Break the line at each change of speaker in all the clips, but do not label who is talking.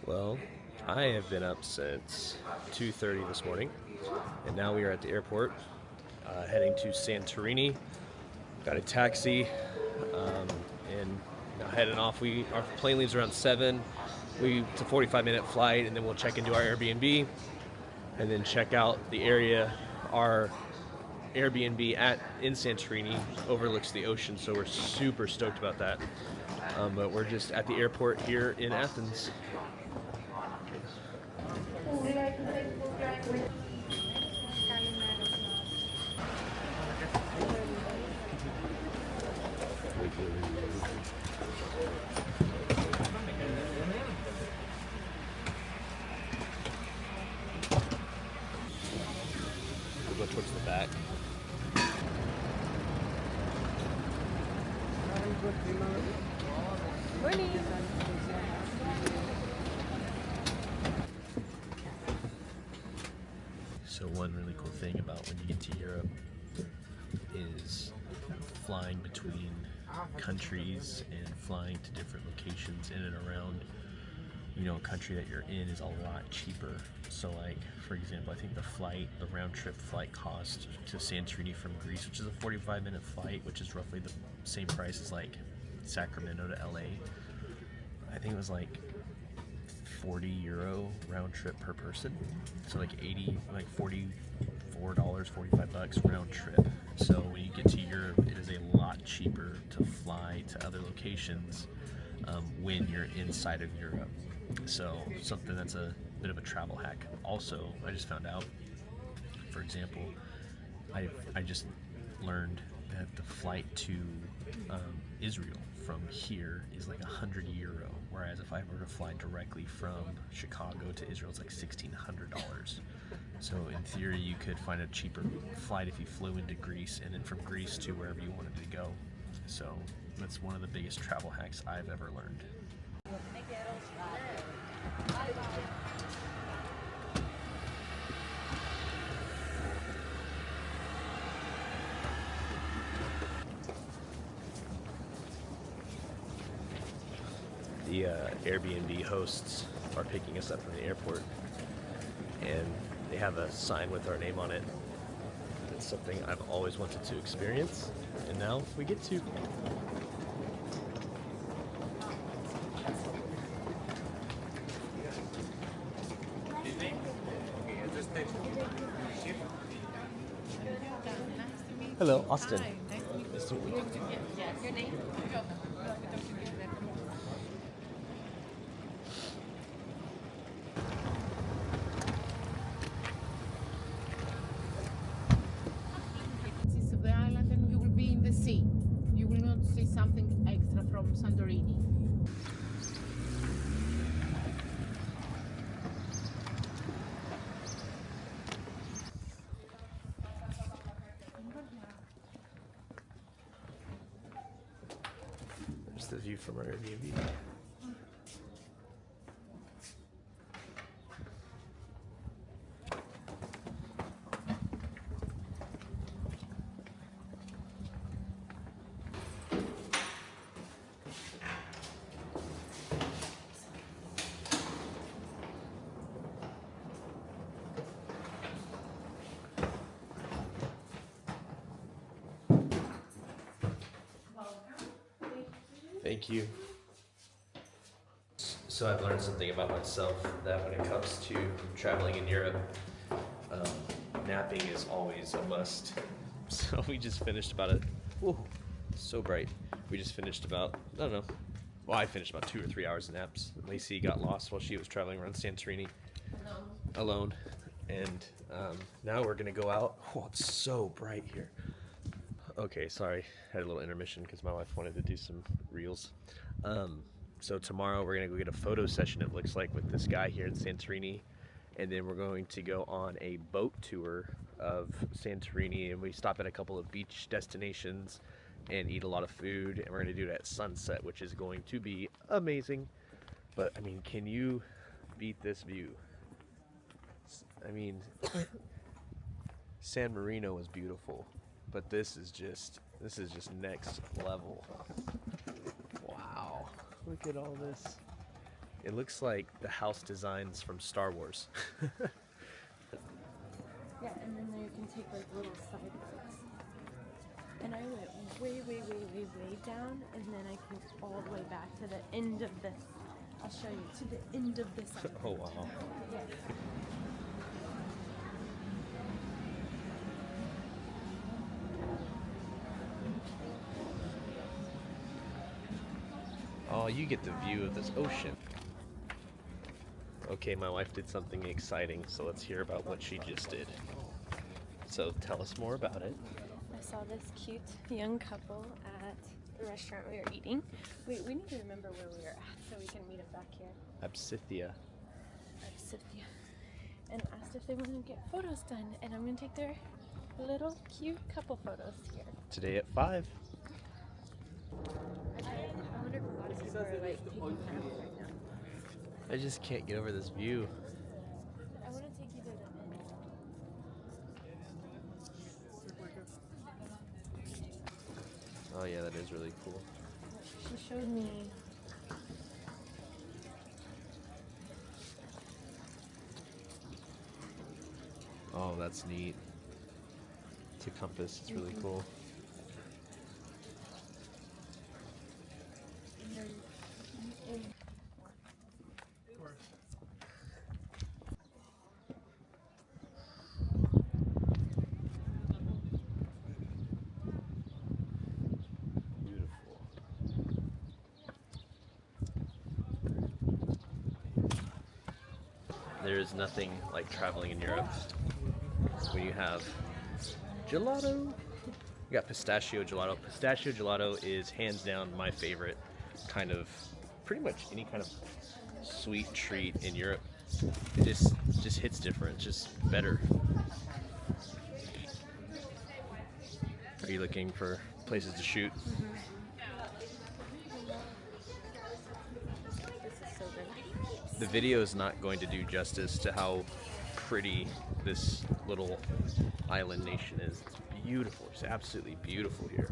Well, I have been up since 2:30 this morning, and now we are at the airport, heading to Santorini. Got a taxi, and now heading off. Our plane leaves around 7. It's a 45-minute flight, and then we'll check into our Airbnb, and then check out the area. Our Airbnb in Santorini overlooks the ocean, so we're super stoked about that. But we're just at the airport here in Athens. We'll go towards the back.
Morning.
So one really cool thing about when you get to Europe is flying between countries and flying to different locations in and around, a country that you're in is a lot cheaper. So like, for example, I think the round trip flight cost to Santorini from Greece, which is a 45-minute flight, which is roughly the same price as like Sacramento to LA. I think it was like €40 round trip per person. So like $44, $45 round trip. So when you get to Europe, it is a lot cheaper to fly to other locations when you're inside of Europe. So something that's a bit of a travel hack. Also, I just found out, for example, I just learned that the flight to Israel from here is like €100, whereas if I were to fly directly from Chicago to Israel, it's like $1,600. So in theory, you could find a cheaper flight if you flew into Greece and then from Greece to wherever you wanted to go. So that's one of the biggest travel hacks I've ever learned. The Airbnb hosts are picking us up from the airport, and they have a sign with our name on it. It's something I've always wanted to experience, and now we get to. Hello, Austin.
Hi, nice to meet you.
Nice to meet you.
Your name? Of the island, and you will be in the sea. You will not see something extra from Santorini.
There's the view from our Airbnb. Thank you. So I've learned something about myself, that when it comes to traveling in Europe, napping is always a must. So we just finished so bright. We just finished about, I don't know, I finished about 2 or 3 hours of naps. Lacey got lost while she was traveling around Santorini alone. And now we're gonna go out. Oh, it's so bright here. Okay, sorry, had a little intermission because my wife wanted to do some reels. So tomorrow we're gonna go get a photo session, it looks like, with this guy here in Santorini, and then we're going to go on a boat tour of Santorini, and we stop at a couple of beach destinations and eat a lot of food, and we're gonna do it at sunset, which is going to be amazing. But I mean, can you beat this view? I mean, San Marino was beautiful, but this is just next level. Wow, look at all this. It looks like the house designs from Star Wars.
Yeah, and then you can take like little side roads. And I went way, way, way, way, way down, and then I came all the way back to the end of this. I'll show you to the end of this.
Oh wow.
Yes.
Oh, you get the view of this ocean. Okay, my wife did something exciting, so let's hear about what she just did. So tell us more about it.
I saw this cute young couple at the restaurant we were eating. We need to remember where we were at so we can meet them back here.
Absithia.
Cynthia, and asked if they want to get photos done, and I'm going to take their little cute couple photos here.
Today at 5.
I wonder if a lot of people are like taking naps right now.
I just can't get over this view.
I want to take you to the end.
Oh yeah, that is really cool.
She showed me.
Oh, that's neat. It's a compass. It's really cool. Beautiful. There is nothing like traveling in Europe when you have gelato. You got pistachio gelato. Pistachio gelato is hands down my favorite kind of, pretty much any kind of sweet treat in Europe. It just hits different, it's just better. Are you looking for places to shoot?
This is so good.
The video is not going to do justice to how pretty this little island nation is. It's beautiful. It's absolutely beautiful here.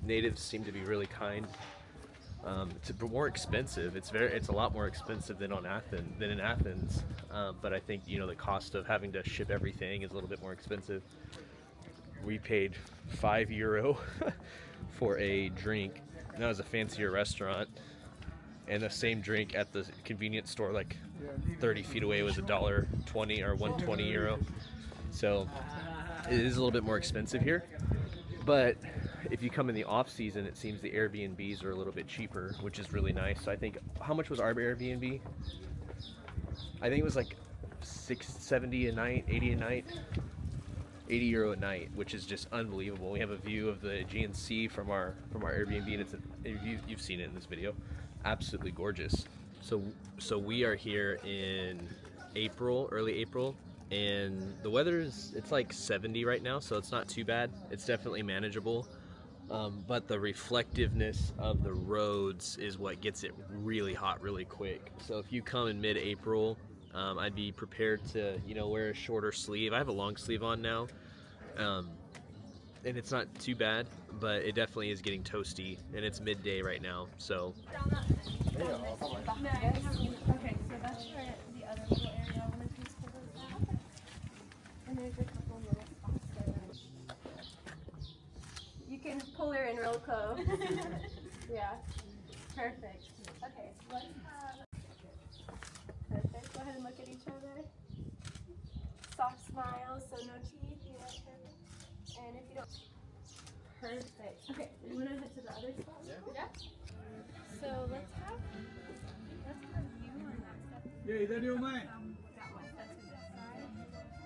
Natives seem to be really kind. It's more expensive. It's a lot more expensive than in Athens. But I think the cost of having to ship everything is a little bit more expensive. We paid €5 for a drink. And that was a fancier restaurant. And the same drink at the convenience store, like 30 feet away, was $1.20 or €120. So it is a little bit more expensive here. But if you come in the off season, it seems the Airbnbs are a little bit cheaper, which is really nice. So I think, how much was our Airbnb? I think it was like $70 a night, 80 a night, €80 a night, which is just unbelievable. We have a view of the Aegean Sea from our Airbnb, and you've seen it in this video. Absolutely gorgeous. So we are here in April, early April, and the weather it's like 70 right now, so it's not too bad. It's definitely manageable. But the reflectiveness of the roads is what gets it really hot really quick. So if you come in mid-April, I'd be prepared to wear a shorter sleeve. I have a long sleeve on now, and it's not too bad, but it definitely is getting toasty, and it's midday right now, so.
Okay, so that's where the other little area I want to take photos at. And there's a couple little spots there. You can pull her in real close. Yeah. Perfect. Okay, let's have. Perfect. Go ahead and look at each other. Soft smiles, so no teeth. You want perfect. And if you don't. Perfect. Okay, you want to head to the other spot? Yeah. So let's have you on that side.
Yeah, is that your man?
That one. That's to this side.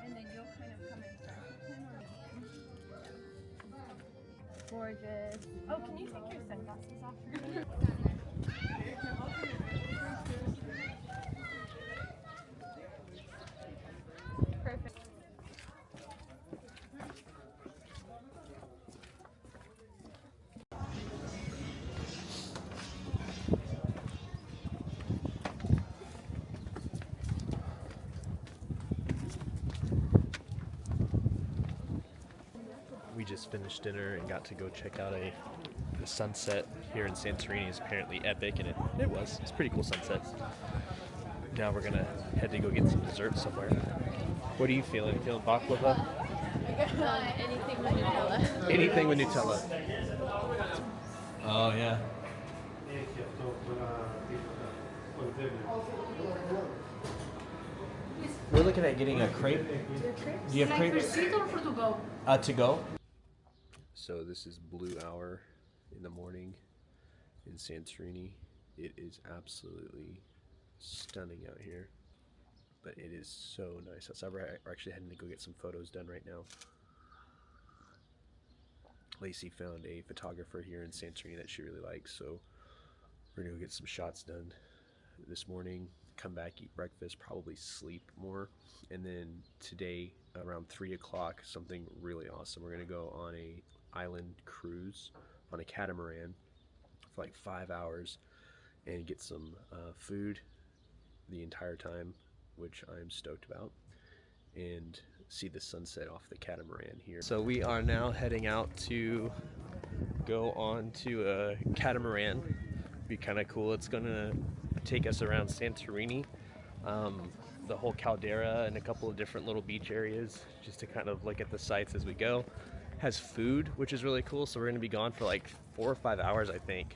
And then you'll kind of come in front of him or gorgeous. Oh, can you take your sunglasses off for me? Perfect.
We just just finished dinner and got to go check out the sunset here in Santorini. Is apparently epic, and it was. It's a pretty cool sunset. Now we're gonna head to go get some dessert somewhere. What are you feeling? Feeling baklava?
Anything with Nutella.
Anything with Nutella. Oh yeah. We're looking at getting a crepe. Do you have crepe?
or to go?
To go. So this is blue hour in the morning in Santorini. It is absolutely stunning out here, but it is so nice outside. We're actually heading to go get some photos done right now. Lacey found a photographer here in Santorini that she really likes, so we're gonna go get some shots done this morning, come back, eat breakfast, probably sleep more, and then today around 3 o'clock, something really awesome. We're gonna go on a island cruise on a catamaran for like 5 hours and get some food the entire time, which I'm stoked about, and see the sunset off the catamaran here. So we are now heading out to go on to a catamaran. Be kind of cool. It's gonna take us around Santorini, the whole caldera and a couple of different little beach areas, just to kind of look at the sights as we go. Has food, which is really cool, so we're gonna be gone for like 4 or 5 hours, I think.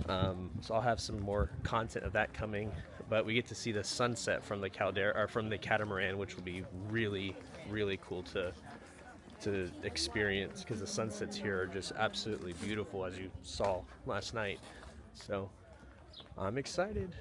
So I'll have some more content of that coming, but we get to see the sunset from the caldera, or from the catamaran, which will be really, really cool to experience, because the sunsets here are just absolutely beautiful, as you saw last night. So I'm excited.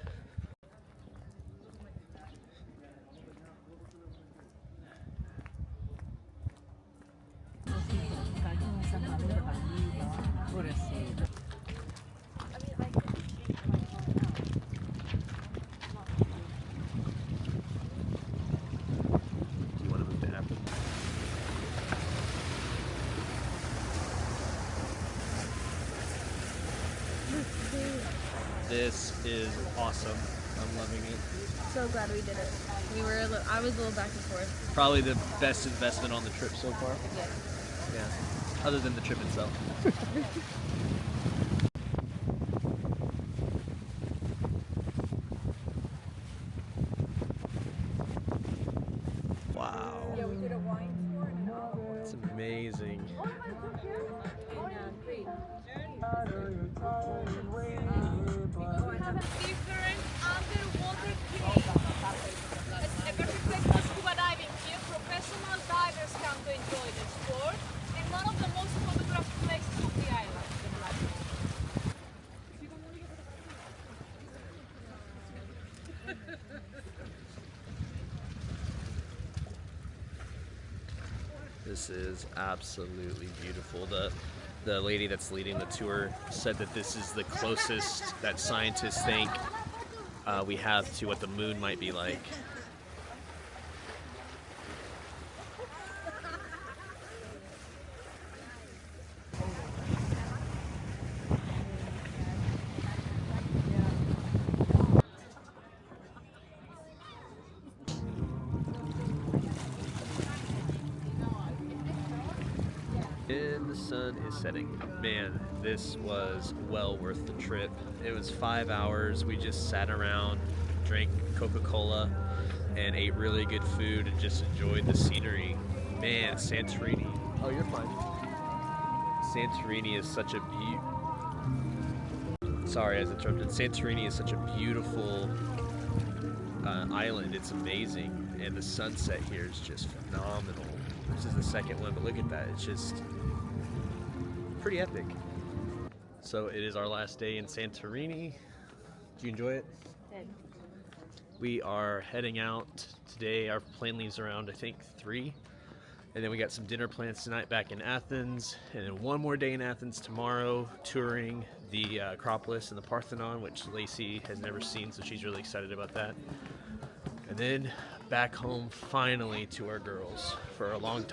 This is awesome. I'm loving it.
So glad we did it. I was a little back and forth.
Probably the best investment on the trip so far.
Yeah.
Yeah. Other than the trip itself. Wow.
Yeah, we did a wine tour and an olive.
It's amazing.
Different underwater cave. It's a perfect place for scuba diving here. Professional divers come to enjoy the sport, and one of the most photographed places on the island.
This is absolutely beautiful. The lady that's leading the tour said that this is the closest that scientists think we have to what the moon might be like. And the sun is setting. Man, this was well worth the trip. It was 5 hours. We just sat around, drank Coca-Cola, and ate really good food and just enjoyed the scenery. Man, Santorini. Oh, you're fine. Santorini is such a Sorry, I was interrupted. Santorini is such a beautiful island. It's amazing, and the sunset here is just phenomenal. This is the second one, but look at that. It's just pretty epic. So it is our last day in Santorini. Did you enjoy it?
Did.
We are heading out today. Our plane leaves around, I think, 3. And then we got some dinner plans tonight back in Athens. And then one more day in Athens tomorrow, touring the Acropolis and the Parthenon, which Lacey has never seen, so she's really excited about that. And then back home finally to our girls for a long time.